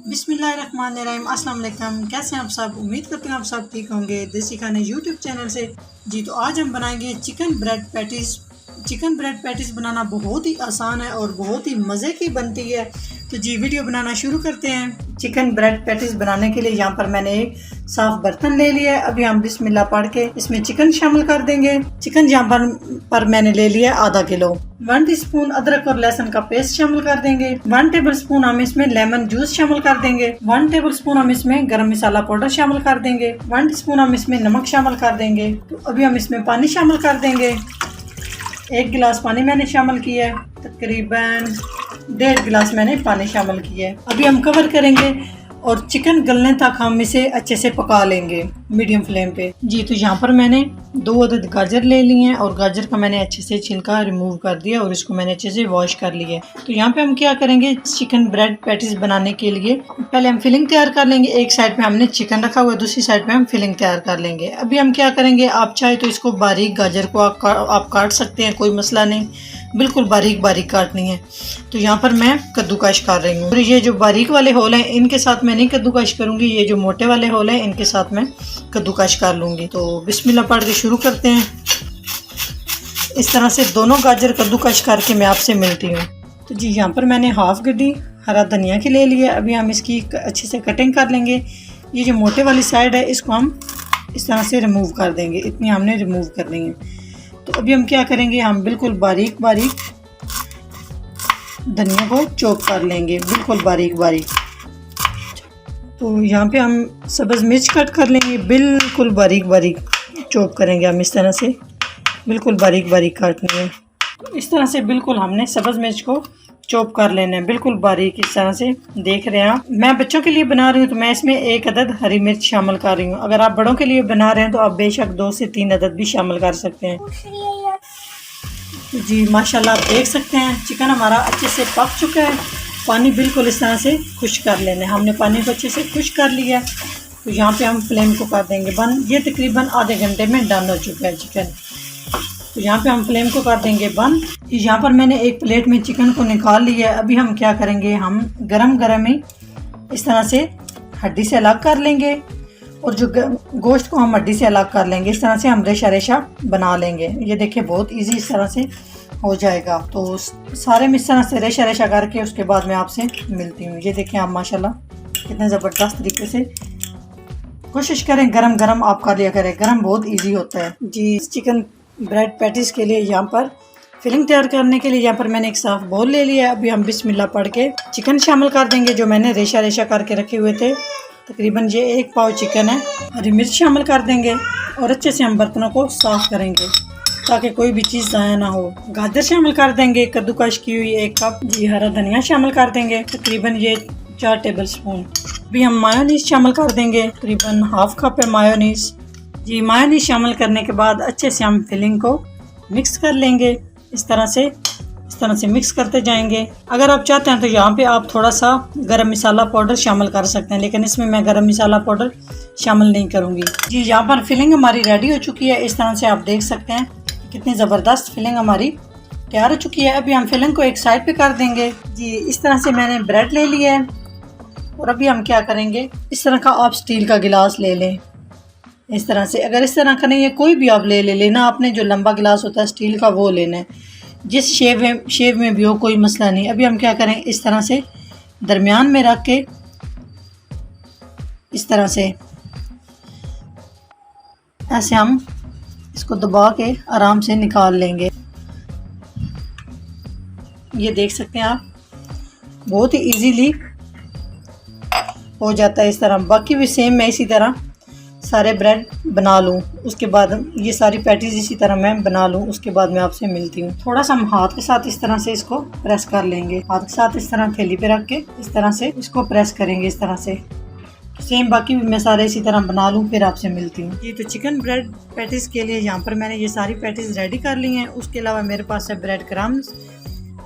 बिस्मिल्लाहिर्रहमानिर्रहीम। अस्सलाम वालेकुम। कैसे हैं आप सब? उम्मीद करते हैं आप सब ठीक होंगे। देसी खाने यूट्यूब चैनल से जी। तो आज हम बनाएंगे chicken bread patties. Chicken bread patties बनाना बहुत ही आसान है और बहुत ही मज़े की बनती है। तो जी वीडियो बनाना शुरू करते हैं। चिकन ब्रेड पैटीज़ बनाने के लिए यहाँ पर मैंने एक साफ बर्तन ले लिया है। अभी हम बिस्मिल्लाह पढ़ के इसमें चिकन शामिल कर देंगे। चिकन यहाँ पर मैंने ले लिया आधा किलो। 1 टीस्पून अदरक और लहसुन का पेस्ट शामिल कर देंगे। 1 टेबलस्पून हम इसमें लेमन जूस शामिल कर देंगे। 1 टेबलस्पून हम इसमें गरम मसाला पाउडर शामिल कर देंगे। 1 टीस्पून हम इसमें नमक शामिल कर देंगे। तो अभी हम इसमें पानी शामिल कर देंगे। 1 गिलास पानी मैंने शामिल किया है। तकरीबन 1.5 गिलास मैंने पानी शामिल किया है। अभी हम कवर करेंगे और चिकन गलने तक हम इसे अच्छे से पका लेंगे मीडियम फ्लेम पे जी। तो यहाँ पर मैंने 2 अदद गाजर ले लिए हैं और गाजर का मैंने अच्छे से छिलका रिमूव कर दिया और इसको मैंने अच्छे से वॉश कर लिया। तो यहाँ पे हम क्या करेंगे, चिकन ब्रेड पैटीज बनाने के लिए पहले हम फिलिंग तैयार कर लेंगे। एक साइड पे हमने चिकन रखा हुआ है, दूसरी साइड पे हम फिलिंग तैयार कर लेंगे। अभी हम क्या करेंगे, आप चाहे तो इसको बारीक गाजर को आप काट सकते हैं, कोई मसला नहीं, बिल्कुल बारीक बारीक काटनी है। तो यहाँ पर मैं कद्दूकश कर रही हूँ और ये जो बारीक वाले होल हैं इनके साथ मैं नहीं कद्दूकश करूँगी, ये जो मोटे वाले होल हैं इनके साथ मैं कद्दूकश कर लूँगी। तो बिस्मिल्लाह पढ़ के शुरू करते हैं। इस तरह से दोनों गाजर कद्दूकश करके मैं आपसे मिलती हूँ। तो जी यहाँ पर मैंने हाफ गड्डी हरा धनिया की ले लिया। अभी हम इसकी अच्छे से कटिंग कर लेंगे। ये जो मोटे वाली साइड है इसको हम इस तरह से रिमूव कर देंगे, इतनी हमने रिमूव करनी है। तो अभी हम क्या करेंगे, हम बिल्कुल बारीक बारीक धनिया को चॉप कर लेंगे, बिल्कुल बारीक बारीक। तो यहाँ पे हम सब्ज़ मिर्च कट कर लेंगे, बिल्कुल बारीक बारीक चॉप करेंगे हम, इस तरह से बिल्कुल बारीक बारीक काटनी है। इस तरह से बिल्कुल हमने सब्ज़ मिर्च को चॉप कर लेना है, बिल्कुल बारीक। इस तरह से देख रहे हैं आप, मैं बच्चों के लिए बना रही हूँ तो मैं इसमें 1 अदद हरी मिर्च शामिल कर रही हूँ। अगर आप बड़ों के लिए बना रहे हैं तो आप बेशक 2 से 3 अदद भी शामिल कर सकते हैं। तो जी माशाल्लाह आप देख सकते हैं चिकन हमारा अच्छे से पक चुका है। पानी बिल्कुल इस तरह से खुश्क कर लेना है, हमने पानी को अच्छे से खुश्क कर लिया। तो यहाँ पे हम फ्लेम को कर देंगे बंद। ये तकरीबन आधे घंटे में डन हो चुका है चिकन। तो यहाँ पे हम फ्लेम को कर देंगे बंद। यहाँ पर मैंने एक प्लेट में चिकन को निकाल लिया है। अभी हम क्या करेंगे, हम गरम गरम ही इस तरह से हड्डी से अलग कर लेंगे और जो गोश्त को हम हड्डी से अलग कर लेंगे। इस तरह से हम रेशा रेशा बना लेंगे। ये देखिए बहुत इजी इस तरह से हो जाएगा। तो सारे में इस तरह से रेशा रेशा करके उसके बाद मैं आपसे मिलती हूँ। ये देखिए आप माशाल्लाह कितने ज़बरदस्त तरीके से। कोशिश करें गरम गरम आप कर लिया करें, गरम बहुत ईजी होता है जी। चिकन ब्रेड पैटीज़ के लिए यहाँ पर फिलिंग तैयार करने के लिए यहाँ पर मैंने एक साफ बाउल ले लिया। अभी हम बिस्मिल्लाह पढ़ के चिकन शामिल कर देंगे जो मैंने रेशा रेशा करके रखे हुए थे। तकरीबन ये 1 पाव चिकन है। हरी मिर्च शामिल कर देंगे और अच्छे से हम बर्तनों को साफ करेंगे ताकि कोई भी चीज़ ज़ाया ना हो। गाजर शामिल कर देंगे, कद्दूकश की हुई 1 कप जी। हरा धनिया शामिल कर देंगे, तकरीबन ये 4 टेबलस्पून। अभी हम मायोनीज शामिल कर देंगे, तकरीबन हाफ कप है मायोनीज जी। मायोनीज शामिल करने के बाद अच्छे से हम फिलिंग को मिक्स कर लेंगे। इस तरह से मिक्स करते जाएंगे। अगर आप चाहते हैं तो यहाँ पे आप थोड़ा सा गरम मसाला पाउडर शामिल कर सकते हैं, लेकिन इसमें मैं गरम मसाला पाउडर शामिल नहीं करूँगी जी। यहाँ पर फिलिंग हमारी रेडी हो चुकी है। इस तरह से आप देख सकते हैं कितनी ज़बरदस्त फिलिंग हमारी तैयार हो चुकी है। अभी हम फिलिंग को एक साइड पे कर देंगे जी। इस तरह से मैंने ब्रेड ले लिया है और अभी हम क्या करेंगे, इस तरह का आप स्टील का गिलास ले लें। इस तरह से, अगर इस तरह का नहीं है कोई भी आप ले लेना, आपने जो लंबा गिलास होता है स्टील का वो लेना है, जिस शेप में भी हो, कोई मसला नहीं। अभी हम क्या करें, इस तरह से दरमियान में रख के इस तरह से ऐसे हम इसको दबा के आराम से निकाल लेंगे। ये देख सकते हैं आप, बहुत ही इजीली हो जाता है इस तरह। बाकी भी सेम मैं इसी तरह सारे ब्रेड बना लूँ, उसके बाद ये सारी पैटीज इसी तरह मैं बना लूँ, उसके बाद मैं आपसे मिलती हूँ। थोड़ा सा हम हाथ के साथ इस तरह से इसको प्रेस कर लेंगे। हाथ के साथ इस तरह थैली पे रख के इस तरह से इसको प्रेस करेंगे इस तरह से। सेम बाकी भी मैं सारे इसी तरह बना लूँ, फिर आपसे मिलती हूँ जी। तो चिकन ब्रेड पैटीज के लिए यहाँ पर मैंने ये सारी पैटीज रेडी कर ली हैं। उसके अलावा मेरे पास है ब्रेड क्रम्स।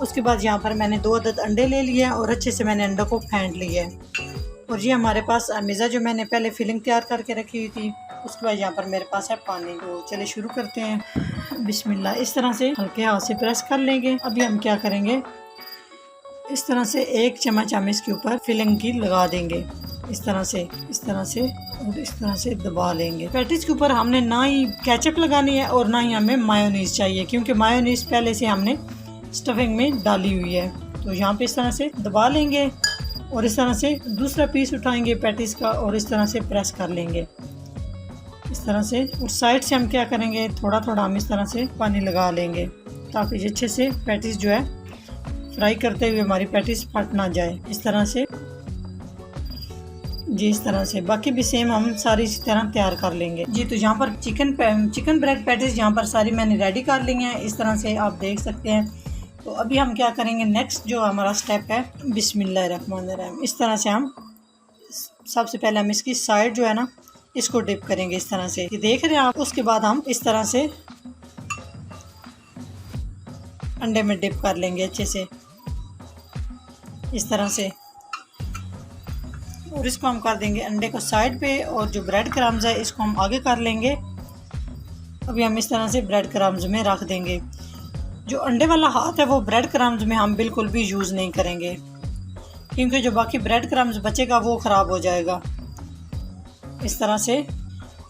उसके बाद यहाँ पर मैंने 2 अदद अंडे ले लिए हैं और अच्छे से मैंने अंडों को फेंट लिया है। और ये हमारे पास अमेज़ा जो मैंने पहले फिलिंग तैयार करके रखी हुई थी। उसके बाद यहाँ पर मेरे पास है पानी। तो चलिए शुरू करते हैं। बिस्मिल्लाह। इस तरह से हल्के हाथ से प्रेस कर लेंगे। अभी हम क्या करेंगे, इस तरह से 1 चम्मच हम इसके ऊपर फिलिंग की लगा देंगे, इस तरह से और इस तरह से दबा लेंगे। पैटीज के ऊपर हमने ना ही केचप लगानी है और ना ही हमें मायोनीज चाहिए, क्योंकि मायोनीज पहले से हमने स्टफिंग में डाली हुई है। तो यहाँ पे इस तरह से दबा लेंगे और इस तरह से दूसरा पीस उठाएंगे पैटीज का और इस तरह से प्रेस कर लेंगे, इस तरह से। और साइड से हम क्या करेंगे, थोड़ा थोड़ा हम इस तरह से पानी लगा लेंगे ताकि अच्छे से पैटीज जो है फ्राई करते हुए हमारी पैटीज फट ना जाए, इस तरह से जी, इस तरह से। बाकी भी सेम हम सारी इसी तरह तैयार कर लेंगे जी। तो यहाँ पर चिकन ब्रेड पैटीज यहाँ पर सारी मैंने रेडी कर ली हैं, इस तरह से आप देख सकते हैं। तो अभी हम क्या करेंगे, नेक्स्ट जो हमारा स्टेप है, बिस्मिल्लाहिर्रहमानिर्रहीम। इस तरह से हम सबसे पहले हम इसकी साइड जो है ना, इसको डिप करेंगे इस तरह से, ये देख रहे हैं आप। उसके बाद हम इस तरह से अंडे में डिप कर लेंगे अच्छे से, इस तरह से। और इसको हम कर देंगे अंडे को साइड पे, और जो ब्रेड क्रम्स है इसको हम आगे कर लेंगे। अभी हम इस तरह से ब्रेड क्रम्स में रख देंगे। जो अंडे वाला हाथ है वो ब्रेड क्रम्स में हम बिल्कुल भी यूज़ नहीं करेंगे, क्योंकि जो बाकी ब्रेड क्रम्स बचेगा वो ख़राब हो जाएगा। इस तरह से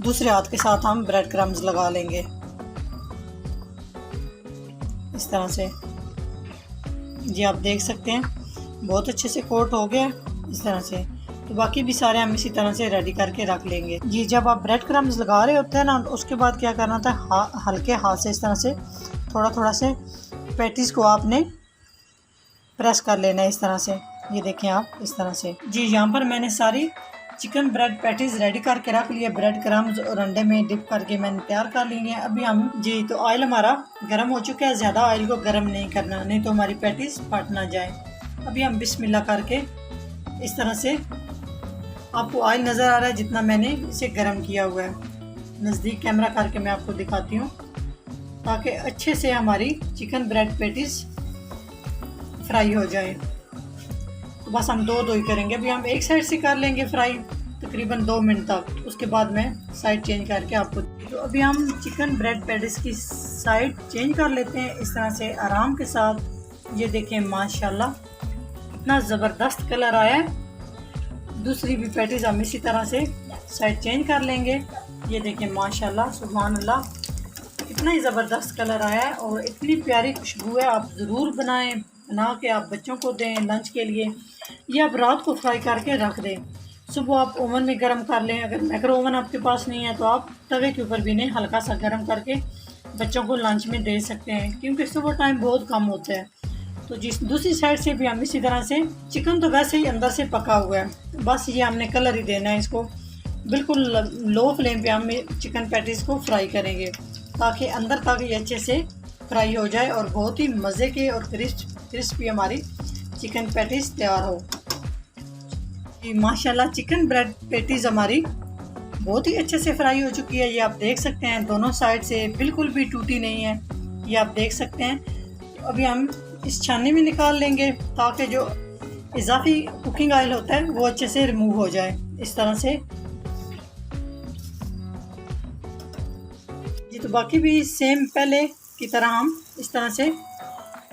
दूसरे हाथ के साथ हम ब्रेड क्रम्स लगा लेंगे, इस तरह से जी। आप देख सकते हैं बहुत अच्छे से कोट हो गया इस तरह से। तो बाकी भी सारे हम इसी तरह से रेडी करके रख लेंगे जी। जब आप ब्रेड क्रम्स लगा रहे होते हैं ना, उसके बाद क्या करना था, हल्के हाथ से इस तरह से थोड़ा थोड़ा से पैटीज को आपने प्रेस कर लेना है, इस तरह से। ये देखें आप, इस तरह से जी। यहाँ पर मैंने सारी चिकन ब्रेड पैटीज रेडी करके रख लिया, ब्रेड क्रम्स और अंडे में डिप करके मैंने तैयार कर ली है। अभी हम जी, तो ऑयल हमारा गर्म हो चुका है, ज़्यादा ऑयल को गर्म नहीं करना, नहीं तो हमारी पैटीज फट ना जाए। अभी हम बिस्मिल्लाह करके इस तरह से, आपको ऑयल नज़र आ रहा है जितना मैंने इसे गर्म किया हुआ है। नज़दीक कैमरा करके मैं आपको दिखाती हूँ, ताकि अच्छे से हमारी चिकन ब्रेड पैटीज फ्राई हो जाए। तो बस हम दो ही करेंगे। अभी हम एक साइड से कर लेंगे फ्राई तकरीबन 2 मिनट तक, उसके बाद मैं साइड चेंज करके आपको। तो अभी हम चिकन ब्रेड पैटीज की साइड चेंज कर लेते हैं इस तरह से आराम के साथ। ये देखें माशाल्लाह इतना ज़बरदस्त कलर आया है। दूसरी भी पैटीज हम इसी तरह से साइड चेंज कर लेंगे। ये देखें माशाल्लाह सुभान अल्लाह, इतना ही ज़बरदस्त कलर आया है और इतनी प्यारी खुशबू है। आप ज़रूर बनाएं, बना के आप बच्चों को दें लंच के लिए। ये आप रात को फ्राई करके रख दें, सुबह आप ओवन में गर्म कर लें। अगर माइक्रो ओवन आपके पास नहीं है तो आप तवे के ऊपर भी नहीं, हल्का सा गर्म करके बच्चों को लंच में दे सकते हैं, क्योंकि सुबह टाइम बहुत कम होता है। तो जिस दूसरी साइड से भी हम इसी तरह से, चिकन तो वैसे ही अंदर से पका हुआ है, बस ये हमने कलर ही देना है इसको। बिल्कुल लो फ्लेम पे हम चिकन पैटीज को फ्राई करेंगे ताकि अंदर तक ये अच्छे से फ्राई हो जाए और बहुत ही मज़े के और क्रिस्पी हमारी चिकन पैटीज तैयार हो। माशाल्लाह चिकन ब्रेड पैटीज हमारी बहुत ही अच्छे से फ्राई हो चुकी है। ये आप देख सकते हैं दोनों साइड से बिल्कुल भी टूटी नहीं है, ये आप देख सकते हैं। तो अभी हम इस छाननी में निकाल लेंगे ताकि जो इजाफी कुकिंग ऑयल होता है वो अच्छे से रिमूव हो जाए, इस तरह से जी। तो बाकी भी सेम पहले की तरह हम इस तरह से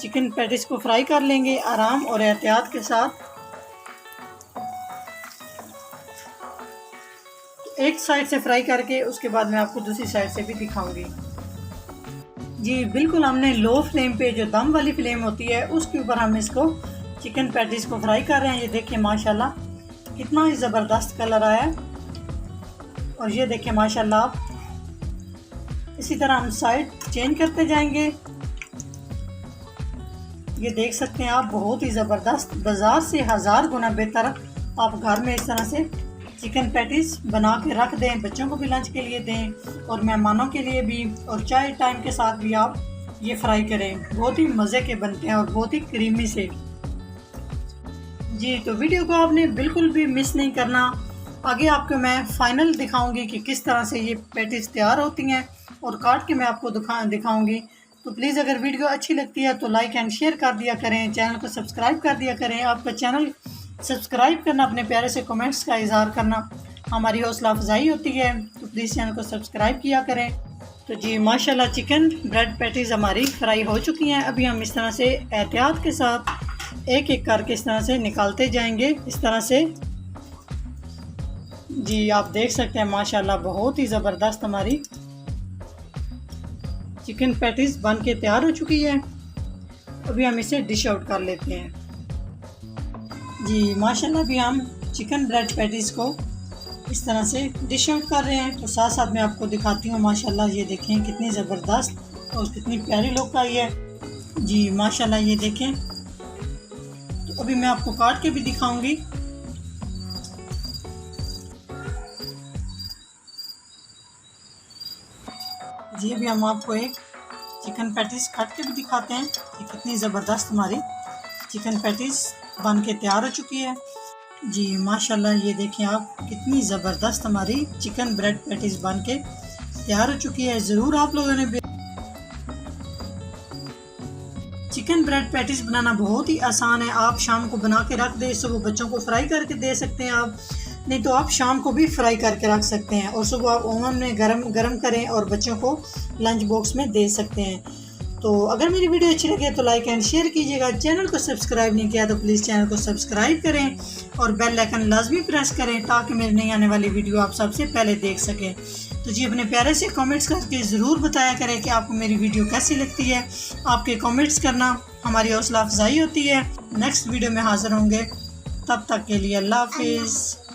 चिकन पैटीज को फ्राई कर लेंगे आराम और एहतियात के साथ। एक साइड से फ्राई करके उसके बाद मैं आपको दूसरी साइड से भी दिखाऊंगी जी। बिल्कुल हमने लो फ्लेम पे, जो दम वाली फ्लेम होती है उसके ऊपर हम इसको चिकन पैटीज को फ्राई कर रहे हैं। ये देखिए माशाल्लाह कितना ही ज़बरदस्त कलर आया है। और ये देखिए माशाल्लाह आप इसी तरह हम साइड चेंज करते जाएंगे। ये देख सकते हैं आप बहुत ही ज़बरदस्त, बाज़ार से 1000 गुना बेहतर आप घर में इस तरह से चिकन पैटीज बना के रख दें, बच्चों को भी लंच के लिए दें और मेहमानों के लिए भी, और चाय टाइम के साथ भी आप ये फ्राई करें। बहुत ही मज़े के बनते हैं और बहुत ही क्रीमी से जी। तो वीडियो को आपने बिल्कुल भी मिस नहीं करना। आगे आपको मैं फाइनल दिखाऊंगी कि किस तरह से ये पैटीज तैयार होती हैं और काट के मैं आपको दिखाऊंगी। तो प्लीज़ अगर वीडियो अच्छी लगती है तो लाइक एंड शेयर कर दिया करें, चैनल को सब्सक्राइब कर दिया करें। आपका चैनल सब्सक्राइब करना, अपने प्यारे से कमेंट्स का इजहार करना हमारी हौसला अफजाई होती है। तो प्लीज़ चैनल को सब्सक्राइब किया करें। तो जी माशाल्लाह चिकन ब्रेड पैटीज़ हमारी फ्राई हो चुकी हैं। अभी हम इस तरह से एहतियात के साथ एक एक करके इस तरह से निकालते जाएंगे, इस तरह से। जी आप देख सकते हैं माशाल्लाह बहुत ही ज़बरदस्त हमारी चिकन पैटीज बन के तैयार हो चुकी है। अभी हम इसे डिश आउट कर लेते हैं। जी माशाल्लाह अभी हम चिकन ब्रेड पैटीज को इस तरह से डिश आउट कर रहे हैं। तो साथ साथ मैं आपको दिखाती हूँ माशाल्लाह, ये देखें कितनी ज़बरदस्त और कितनी प्यारी लुक आई है। जी माशाल्लाह ये देखें। तो अभी मैं आपको काट के भी दिखाऊंगी। जी अभी हम आपको एक चिकन पैटीज काट के भी दिखाते हैं कि कितनी ज़बरदस्त हमारी चिकन पैटीज बन के तैयार हो चुकी है। जी माशाल्लाह ये देखें आप, कितनी ज़बरदस्त हमारी चिकन ब्रेड पैटीज बन के तैयार हो चुकी है। ज़रूर आप लोगों ने चिकन ब्रेड पैटीज बनाना बहुत ही आसान है। आप शाम को बना के रख दें, सुबह बच्चों को फ्राई करके दे सकते हैं आप, नहीं तो आप शाम को भी फ्राई करके रख सकते हैं और सुबह आप ओवन में गरम करें और बच्चों को लंच बॉक्स में दे सकते हैं। तो अगर मेरी वीडियो अच्छी लगे तो लाइक एंड शेयर कीजिएगा। चैनल को सब्सक्राइब नहीं किया तो प्लीज़ चैनल को सब्सक्राइब करें और बेल आइकन लाजमी प्रेस करें ताकि मेरी नई आने वाली वीडियो आप सबसे पहले देख सकें। तो जी अपने प्यारे से कमेंट्स करके ज़रूर बताया करें कि आपको मेरी वीडियो कैसी लगती है। आपके कमेंट्स करना हमारी हौसला अफजाई होती है। नेक्स्ट वीडियो में हाज़िर होंगे, तब तक के लिए अल्लाह हाफिज़।